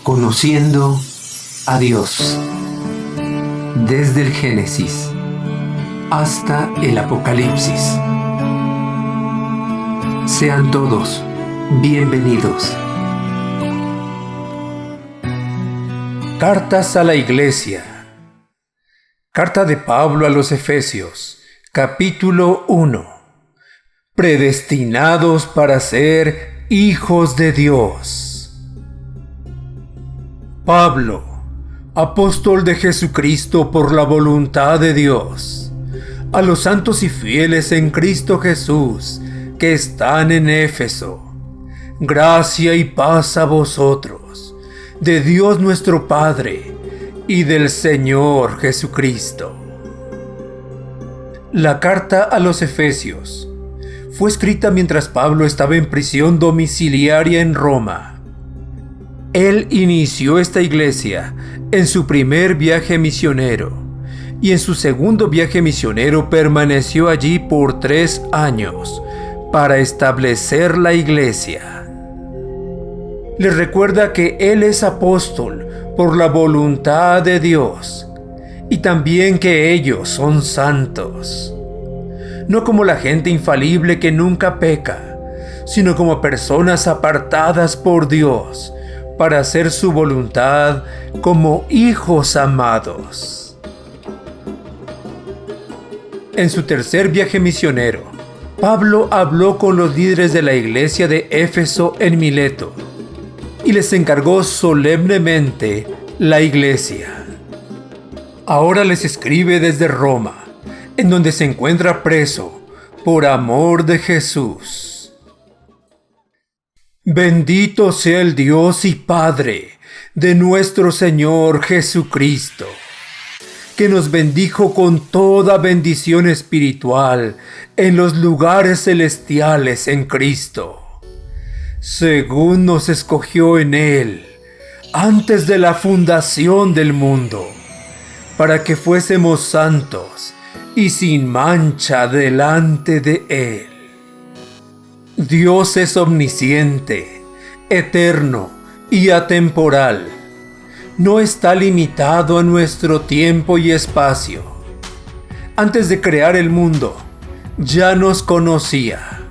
Conociendo a Dios, desde el Génesis hasta el Apocalipsis. Sean todos bienvenidos. Cartas a la Iglesia. Carta de Pablo a los Efesios, capítulo 1. Predestinados para ser hijos de Dios. Pablo, apóstol de Jesucristo por la voluntad de Dios, a los santos y fieles en Cristo Jesús que están en Éfeso, gracia y paz a vosotros, de Dios nuestro Padre y del Señor Jesucristo. La carta a los Efesios fue escrita mientras Pablo estaba en prisión domiciliaria en Roma. Él inició esta iglesia en su primer viaje misionero y en su segundo viaje misionero permaneció allí por 3 años para establecer la iglesia. Les recuerda que él es apóstol por la voluntad de Dios y también que ellos son santos. No como la gente infalible que nunca peca, sino como personas apartadas por Dios para hacer su voluntad como hijos amados. En su tercer viaje misionero, Pablo habló con los líderes de la iglesia de Éfeso en Mileto y les encargó solemnemente la iglesia. Ahora les escribe desde Roma, en donde se encuentra preso por amor de Jesús. Bendito sea el Dios y Padre de nuestro Señor Jesucristo, que nos bendijo con toda bendición espiritual en los lugares celestiales en Cristo, según nos escogió en Él antes de la fundación del mundo, para que fuésemos santos y sin mancha delante de Él. Dios es omnisciente, eterno y atemporal. No está limitado a nuestro tiempo y espacio. Antes de crear el mundo, ya nos conocía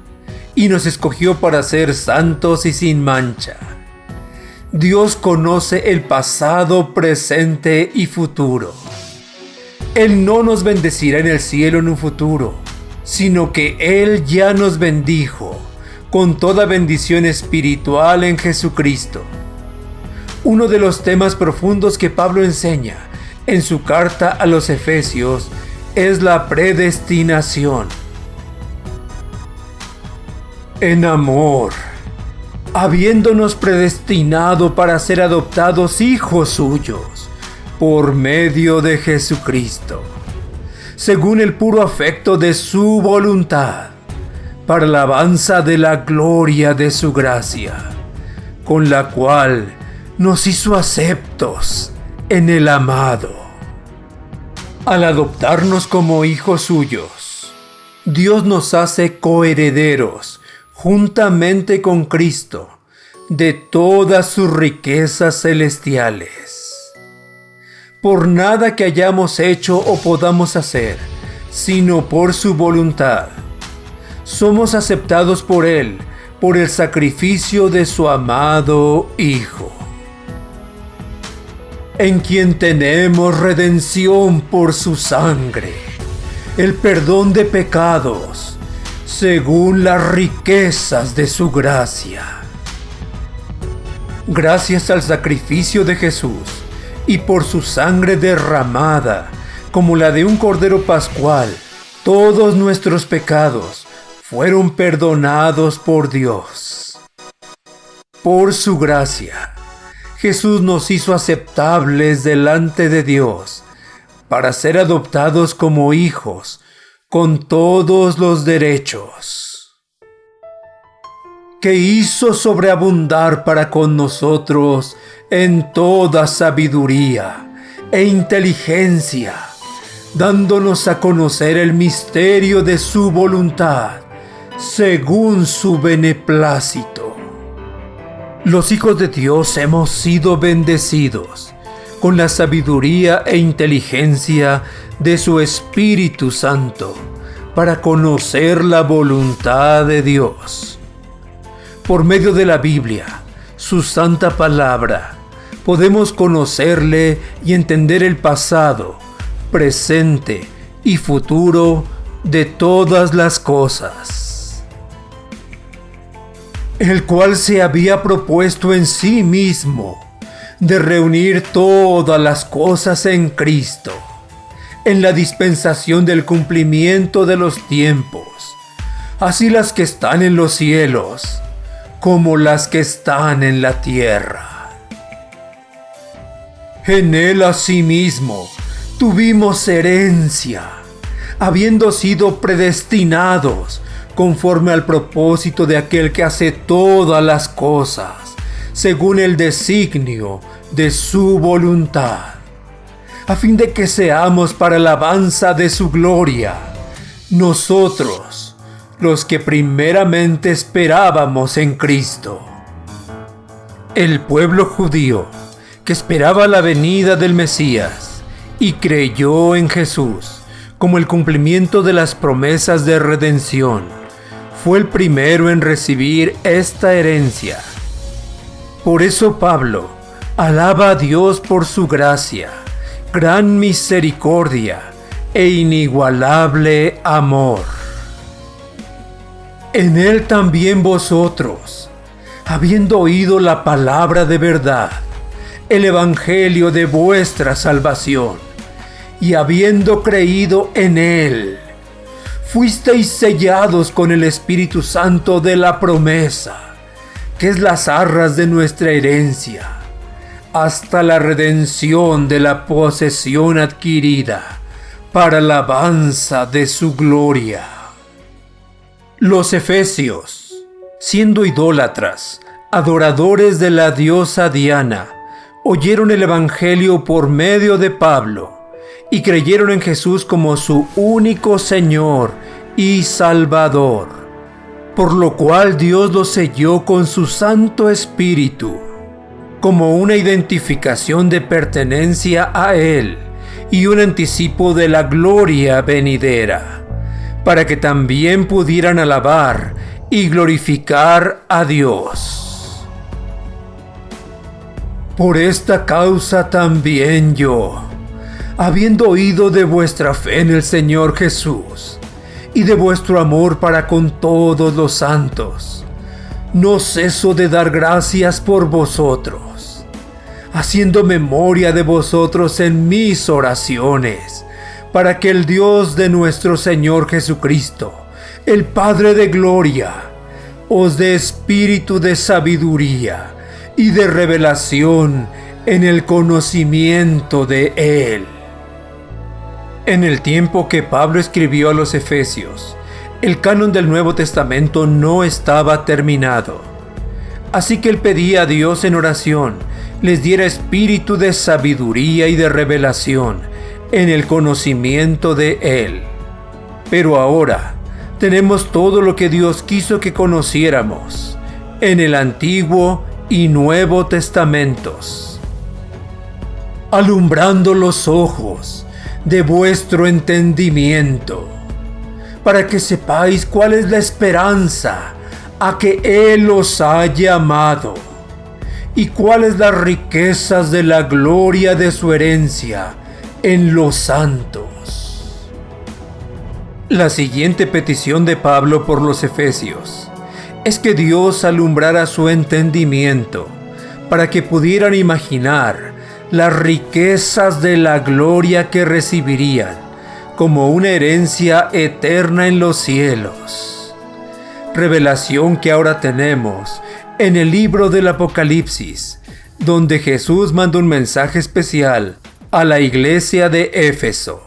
y nos escogió para ser santos y sin mancha. Dios conoce el pasado, presente y futuro. Él no nos bendecirá en el cielo en un futuro, sino que Él ya nos bendijo con toda bendición espiritual en Jesucristo. Uno de los temas profundos que Pablo enseña en su carta a los Efesios es la predestinación. En amor, habiéndonos predestinado para ser adoptados hijos suyos, por medio de Jesucristo, según el puro afecto de su voluntad, para la alabanza de la gloria de su gracia, con la cual nos hizo aceptos en el amado. Al adoptarnos como hijos suyos, Dios nos hace coherederos juntamente con Cristo de todas sus riquezas celestiales. Por nada que hayamos hecho o podamos hacer, sino por su voluntad, somos aceptados por Él, por el sacrificio de su amado Hijo, en quien tenemos redención por su sangre, el perdón de pecados, según las riquezas de su gracia. Gracias al sacrificio de Jesús, y por su sangre derramada, como la de un cordero pascual, todos nuestros pecados fueron perdonados por Dios. Por su gracia, Jesús nos hizo aceptables delante de Dios, para ser adoptados como hijos, con todos los derechos, que hizo sobreabundar para con nosotros en toda sabiduría e inteligencia, dándonos a conocer el misterio de su voluntad, según su beneplácito, Los hijos de Dios hemos sido bendecidos con la sabiduría e inteligencia de su Espíritu Santo para conocer la voluntad de Dios. Por medio de la Biblia, su santa palabra, podemos conocerle y entender el pasado, presente y futuro de todas las cosas, el cual se había propuesto en sí mismo de reunir todas las cosas en Cristo, en la dispensación del cumplimiento de los tiempos, así las que están en los cielos como las que están en la tierra. En él asimismo tuvimos herencia, habiendo sido predestinados conforme al propósito de aquel que hace todas las cosas, según el designio de su voluntad, a fin de que seamos para alabanza de su gloria, nosotros, los que primeramente esperábamos en Cristo. El pueblo judío, que esperaba la venida del Mesías y creyó en Jesús como el cumplimiento de las promesas de redención, fue el primero en recibir esta herencia. Por eso Pablo alaba a Dios por su gracia, gran misericordia e inigualable amor. En él también vosotros, habiendo oído la palabra de verdad, el evangelio de vuestra salvación, y habiendo creído en él, fuisteis sellados con el Espíritu Santo de la promesa, que es las arras de nuestra herencia, hasta la redención de la posesión adquirida, para la alabanza de su gloria. Los efesios, siendo idólatras, adoradores de la diosa Diana, oyeron el evangelio por medio de Pablo, y creyeron en Jesús como su único Señor y Salvador, por lo cual Dios los selló con su Santo Espíritu, como una identificación de pertenencia a Él y un anticipo de la gloria venidera, para que también pudieran alabar y glorificar a Dios. Por esta causa también yo, habiendo oído de vuestra fe en el Señor Jesús y de vuestro amor para con todos los santos, no ceso de dar gracias por vosotros, haciendo memoria de vosotros en mis oraciones, para que el Dios de nuestro Señor Jesucristo, el Padre de gloria, os dé espíritu de sabiduría y de revelación en el conocimiento de Él. En el tiempo que Pablo escribió a los Efesios, el canon del Nuevo Testamento no estaba terminado. Así que él pedía a Dios en oración les diera espíritu de sabiduría y de revelación en el conocimiento de Él. Pero ahora tenemos todo lo que Dios quiso que conociéramos en el Antiguo y Nuevo Testamentos, alumbrando los ojos de vuestro entendimiento, para que sepáis cuál es la esperanza a que Él os ha llamado, y cuáles las riquezas de la gloria de su herencia en los santos. La siguiente petición de Pablo por los Efesios es que Dios alumbrara su entendimiento, para que pudieran imaginar las riquezas de la gloria que recibirían como una herencia eterna en los cielos. Revelación que ahora tenemos en el libro del Apocalipsis, donde Jesús manda un mensaje especial a la iglesia de Éfeso.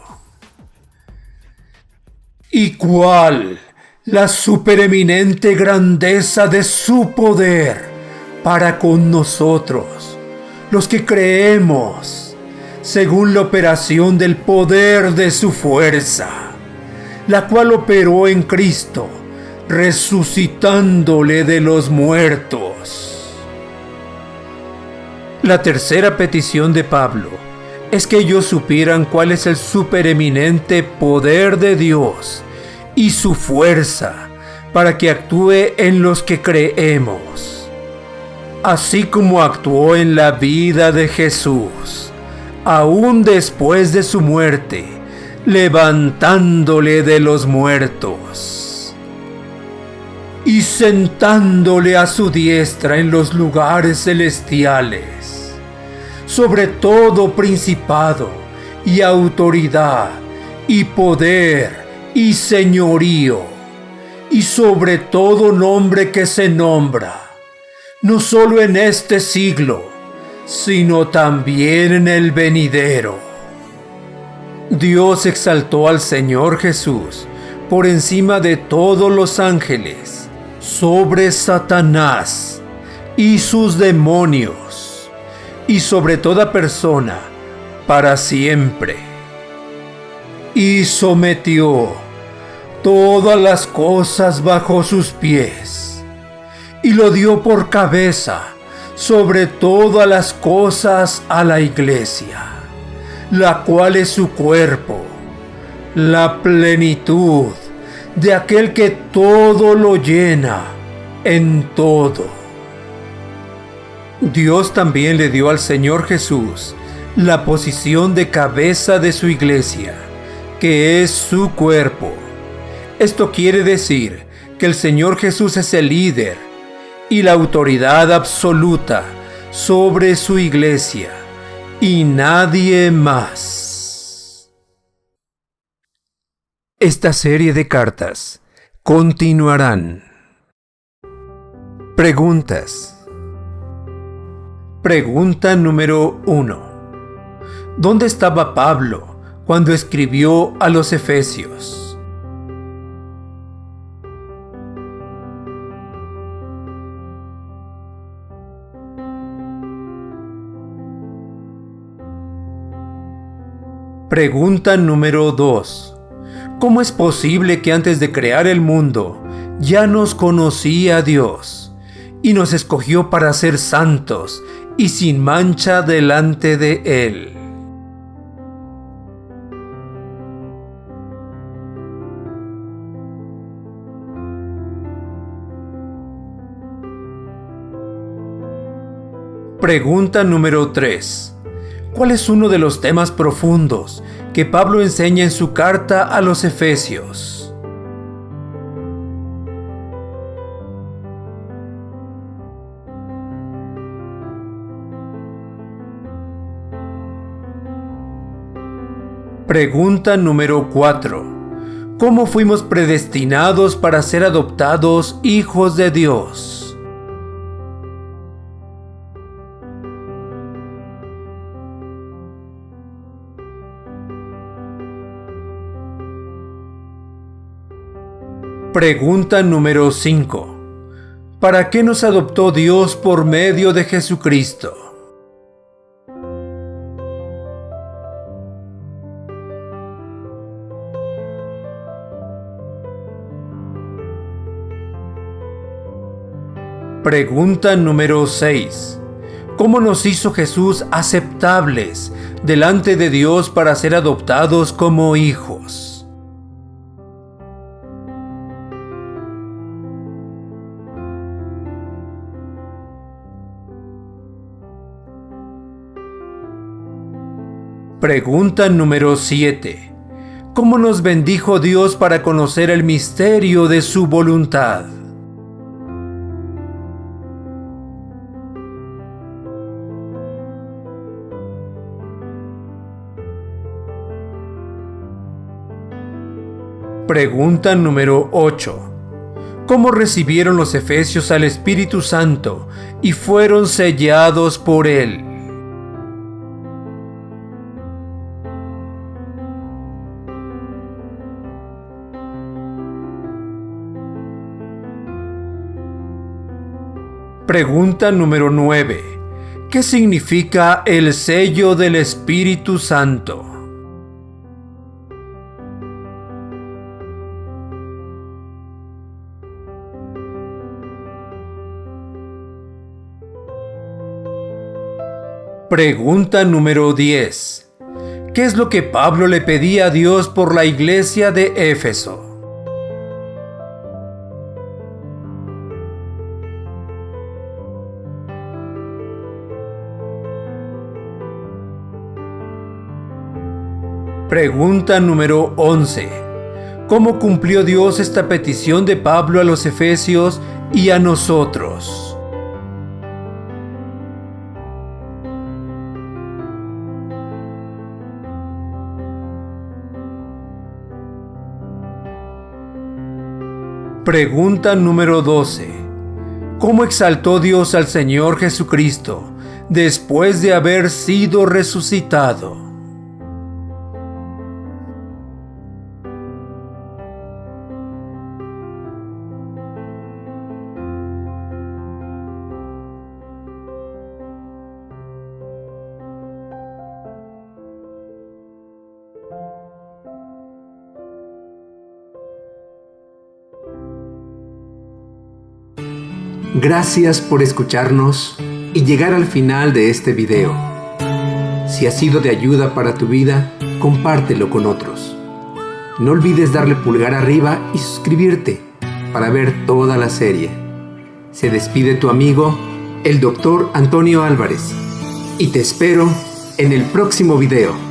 ¿Y cuál la supereminente grandeza de su poder para con nosotros, los que creemos, según la operación del poder de su fuerza, la cual operó en Cristo, resucitándole de los muertos? La tercera petición de Pablo es que ellos supieran cuál es el supereminente poder de Dios y su fuerza para que actúe en los que creemos. Así como actuó en la vida de Jesús, aún después de su muerte, levantándole de los muertos y sentándole a su diestra en los lugares celestiales, sobre todo principado y autoridad y poder y señorío, y sobre todo nombre que se nombra, no solo en este siglo, sino también en el venidero. Dios exaltó al Señor Jesús por encima de todos los ángeles, sobre Satanás y sus demonios, y sobre toda persona, para siempre. Y sometió todas las cosas bajo sus pies, y lo dio por cabeza sobre todas las cosas a la Iglesia, la cual es su cuerpo, la plenitud de aquel que todo lo llena en todo. Dios también le dio al Señor Jesús la posición de cabeza de su Iglesia, que es su cuerpo. Esto quiere decir que el Señor Jesús es el líder y la autoridad absoluta sobre su Iglesia, y nadie más. Esta serie de cartas continuarán. Preguntas. Pregunta número 1. ¿Dónde estaba Pablo cuando escribió a los Efesios? Pregunta número 2. ¿Cómo es posible que antes de crear el mundo ya nos conocía Dios y nos escogió para ser santos y sin mancha delante de Él? Pregunta número 3. ¿Cuál es uno de los temas profundos que Pablo enseña en su carta a los Efesios? Pregunta número 4. ¿Cómo fuimos predestinados para ser adoptados hijos de Dios? Pregunta número 5. ¿Para qué nos adoptó Dios por medio de Jesucristo? Pregunta número 6. ¿Cómo nos hizo Jesús aceptables delante de Dios para ser adoptados como hijos? Pregunta número 7. ¿Cómo nos bendijo Dios para conocer el misterio de su voluntad? Pregunta número 8. ¿Cómo recibieron los efesios al Espíritu Santo y fueron sellados por Él? Pregunta número 9. ¿Qué significa el sello del Espíritu Santo? Pregunta número 10. ¿Qué es lo que Pablo le pedía a Dios por la iglesia de Éfeso? Pregunta número 11. ¿Cómo cumplió Dios esta petición de Pablo a los efesios y a nosotros? Pregunta número 12. ¿Cómo exaltó Dios al Señor Jesucristo después de haber sido resucitado? Gracias por escucharnos y llegar al final de este video. Si ha sido de ayuda para tu vida, compártelo con otros. No olvides darle pulgar arriba y suscribirte para ver toda la serie. Se despide tu amigo, el Dr. Antonio Álvarez, y te espero en el próximo video.